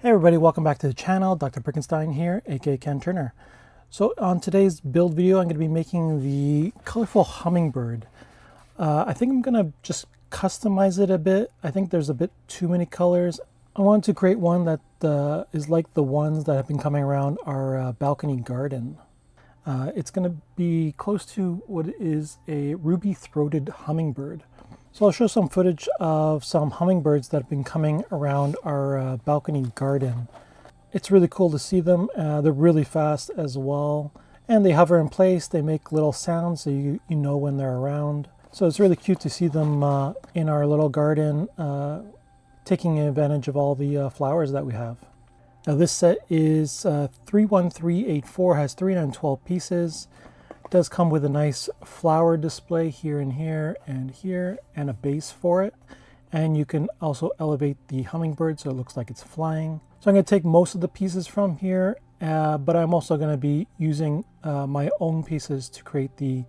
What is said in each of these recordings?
Hey everybody, welcome back to the channel. Dr. Brickenstein here, aka Ken Turner. So on today's build video, I'm going to be making the colorful hummingbird. I think I'm going to just customize it a bit. I think there's a bit too many colors. I wanted to create one that is like the ones that have been coming around our balcony garden. It's going to be close to what is a ruby-throated hummingbird. So I'll show some footage of some hummingbirds that have been coming around our balcony garden. It's really cool to see them. They're really fast as well. And they hover in place. They make little sounds so you know when they're around. So it's really cute to see them in our little garden, taking advantage of all the flowers that we have. Now this set is 31384, has 312 pieces. It does come with a nice flower display here and here and here, and a base for it. And you can also elevate the hummingbird so it looks like it's flying. So I'm going to take most of the pieces from here, but I'm also going to be using my own pieces to create a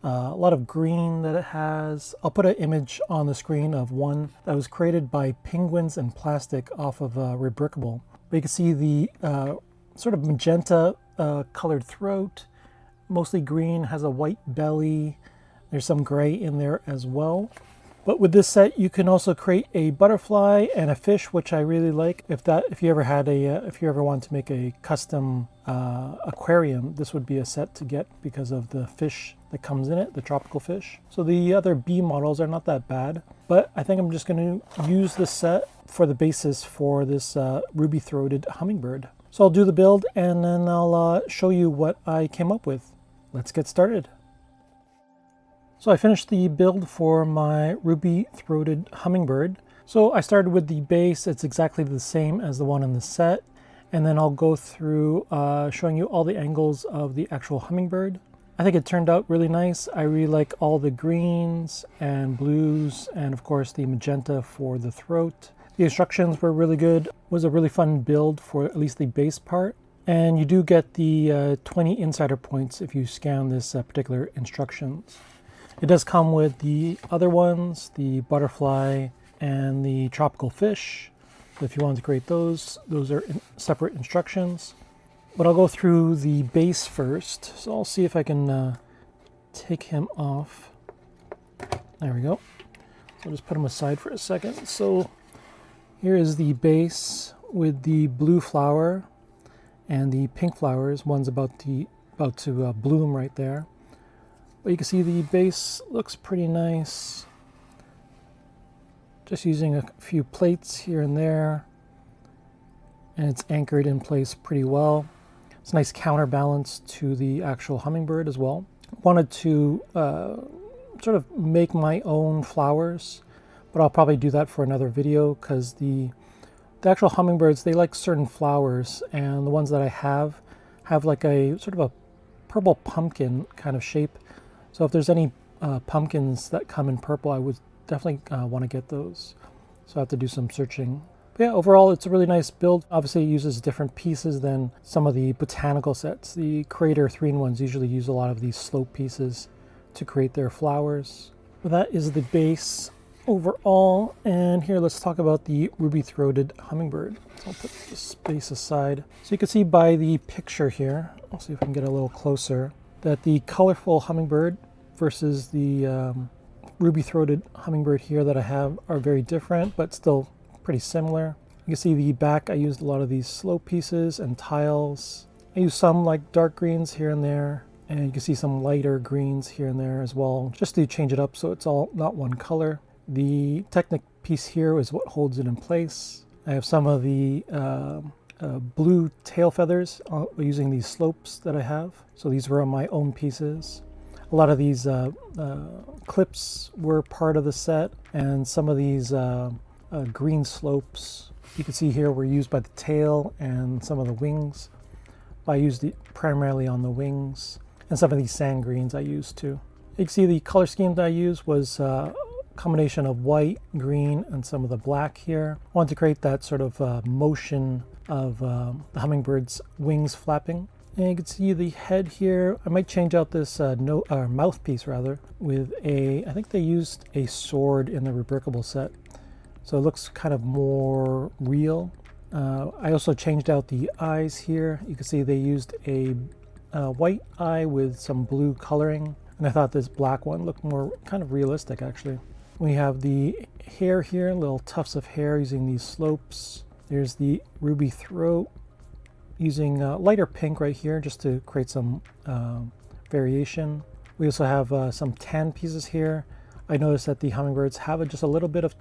lot of green that it has. I'll put an image on the screen of one that was created by penguins and plastic off of Rebrickable. But you can see the sort of magenta colored throat. Mostly green, has a white belly. There's some gray in there as well. But with this set, you can also create a butterfly and a fish, which I really like. If you ever want to make a custom aquarium, this would be a set to get because of the fish that comes in it, the tropical fish. So the other bee models are not that bad, but I think I'm just going to use this set for the basis for this ruby-throated hummingbird. So I'll do the build and then I'll show you what I came up with. Let's get started. So I finished the build for my ruby-throated hummingbird. So I started with the base. It's exactly the same as the one in the set. And then I'll go through showing you all the angles of the actual hummingbird. I think it turned out really nice. I really like all the greens and blues and of course the magenta for the throat. The instructions were really good. It was a really fun build for at least the base part. And you do get the 20 insider points if you scan this particular instructions. It does come with the other ones, the butterfly and the tropical fish. If you want to create those are separate instructions. But I'll go through the base first. So I'll see if I can take him off. There we go. So I'll just put him aside for a second. So here is the base with the blue flower and the pink flowers. One's about to bloom right there. But you can see the base looks pretty nice. Just using a few plates here and there. And it's anchored in place pretty well. It's a nice counterbalance to the actual hummingbird as well. Wanted to sort of make my own flowers, but I'll probably do that for another video because the actual hummingbirds, they like certain flowers, and the ones that I have like a sort of a purple pumpkin kind of shape. So if there's any pumpkins that come in purple, I would definitely want to get those. So I have to do some searching. But yeah, overall, it's a really nice build. Obviously, it uses different pieces than some of the botanical sets. The Creator 3-in-1s usually use a lot of these slope pieces to create their flowers. But that is the base overall. And here, let's talk about the ruby-throated hummingbird. So I'll put this base aside. So you can see by the picture here, I'll see if I can get a little closer, that the colorful hummingbird versus the ruby-throated hummingbird here that I have are very different, but still pretty similar. You can see the back, I used a lot of these slope pieces and tiles. I used some like dark greens here and there, and you can see some lighter greens here and there as well, just to change it up so it's all not one color. The Technic piece here is what holds it in place. I have some of the blue tail feathers using these slopes that I have. So these were my own pieces. A lot of these clips were part of the set, and some of these green slopes you can see here were used by the tail and some of the wings. I used it primarily on the wings, and some of these sand greens I used too. You can see the color scheme that I used was combination of white, green, and some of the black here. I wanted to create that sort of motion of the hummingbird's wings flapping. And you can see the head here. I might change out this mouthpiece rather with I think they used a sword in the Rebrickable set. So it looks kind of more real. I also changed out the eyes here. You can see they used a white eye with some blue coloring, and I thought this black one looked more kind of realistic actually. We have the hair here, little tufts of hair using these slopes. There's the ruby throat using lighter pink right here just to create some variation. We also have some tan pieces here. I noticed that the hummingbirds have just a little bit of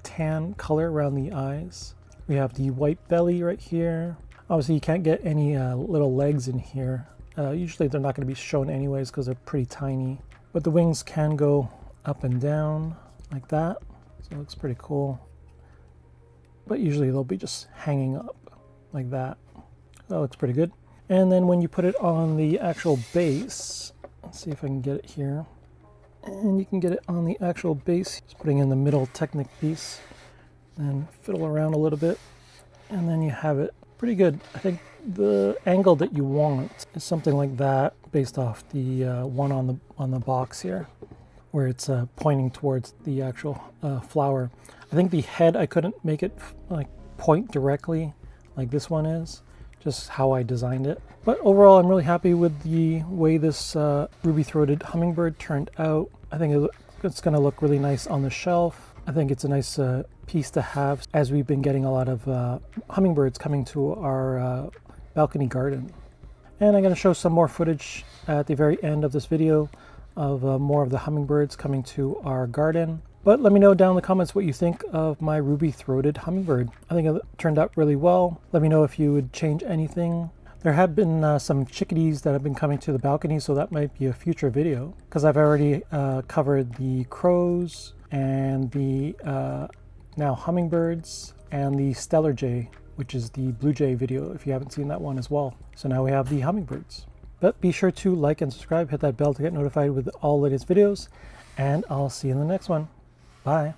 tan color around the eyes. We have the white belly right here. Obviously you can't get any little legs in here. Usually they're not going to be shown anyways because they're pretty tiny. But the wings can go up and down like that. So it looks pretty cool. But usually they'll be just hanging up like that. That looks pretty good. And then when you put it on the actual base, let's see if I can get it here. And you can get it on the actual base. Just putting in the middle Technic piece and fiddle around a little bit. And then you have it pretty good. I think the angle that you want is something like that based off the one on the box here, where it's pointing towards the actual flower. I think the head, I couldn't make it like point directly like this one is, just how I designed it. But overall, I'm really happy with the way this ruby-throated hummingbird turned out. I think it's going to look really nice on the shelf. I think it's a nice piece to have as we've been getting a lot of hummingbirds coming to our balcony garden. And I'm going to show some more footage at the very end of this video of more of the hummingbirds coming to our garden. But let me know down in the comments what you think of my ruby-throated hummingbird. I think it turned out really well. Let me know if you would change anything. There have been some chickadees that have been coming to the balcony, so that might be a future video, because I've already covered the crows and the now hummingbirds and the stellar jay, which is the blue jay video, if you haven't seen that one as well. So now we have the hummingbirds. But be sure to like and subscribe, hit that bell to get notified with all latest videos, and I'll see you in the next one. Bye.